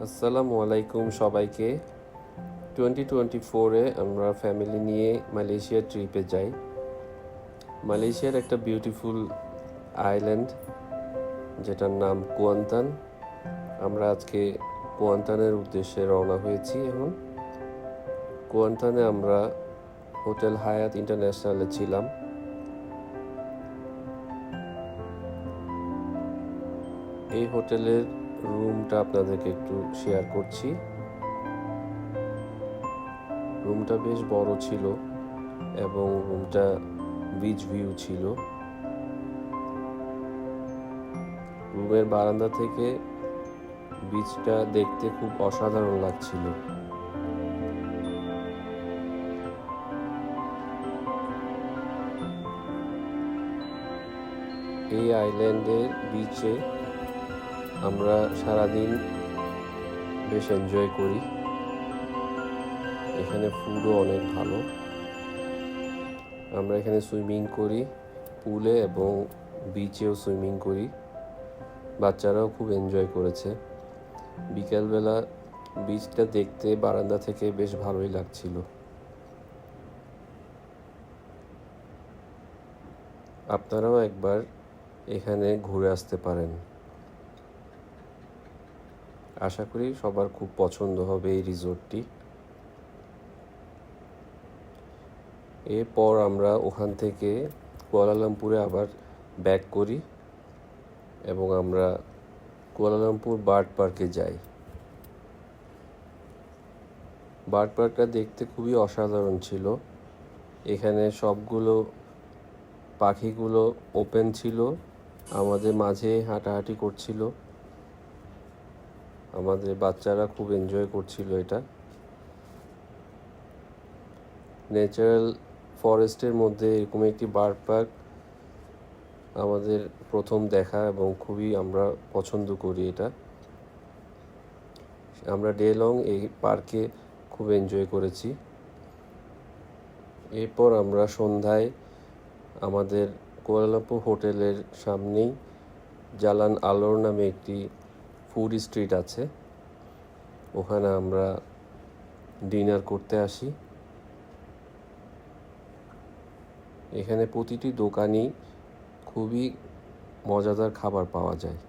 আসসালামু আলাইকুম সবাইকে। 2024-এ আমরা ফ্যামিলি নিয়ে মালয়েশিয়া ট্রিপে যাই। মালয়েশিয়ার একটা বিউটিফুল আইল্যান্ড যেটার নাম কুয়ান্তান। আমরা আজকে কুয়ান্তানের উদ্দেশ্যে রওনা হয়েছি। এখন কুয়ান্তানে আমরা হোটেল হায়াত ইন্টারন্যাশনালে ছিলাম। এই হোটেলের রুমটা আপনাদেরকে একটু শেয়ার করছি। রুমটা বেশ বড় ছিল এবং রুমটা বিচ ভিউ ছিল। রুমের বারান্দা থেকে বিচটা দেখতে খুব অসাধারণ লাগছিল। এই আইল্যান্ডের বিচে আমরা সারাদিন বেশ এনজয় করি। এখানে ফুডও অনেক ভালো। আমরা এখানে সুইমিং করি পুলে এবং বিচেও সুইমিং করি। বাচ্চারাও খুব এনজয় করেছে। বিকেলবেলা বিচটা দেখতে বারান্দা থেকে বেশ ভালোই লাগছিল। আপনারাও একবার এখানে ঘুরে আসতে পারেন। আশা করি সবার খুব পছন্দ হবে এই রিসোর্টটি। এরপর আমরা ওখান থেকে কুয়ালালামপুরে আবার ব্যাক করি এবং আমরা কুয়ালালামপুর বার্ড পার্কে যাই। বার্ড পার্কটা দেখতে খুবই অসাধারণ ছিল। এখানে সবগুলো পাখিগুলো ওপেন ছিল, আমাদের মাঝে হাঁটাহাঁটি করছিল। আমাদের বাচ্চারা খুব এনজয় করছিল এটা। ন্যাচারাল ফরেস্টের মধ্যে এরকম একটি বার্ড পার্ক আমাদের প্রথম দেখা এবং খুবই আমরা পছন্দ করি এটা। আমরা ডে লং এই পার্কে খুব এনজয় করেছি। এরপর আমরা সন্ধ্যায় আমাদের কুয়ালালামপুর হোটেলের সামনেই জালান আলোর নামে একটি ফুড স্ট্রিট আছে, ওখানে আমরা ডিনার করতে আসি। এখানে প্রতিটি দোকানই খুবই মজাদার খাবার পাওয়া যায়।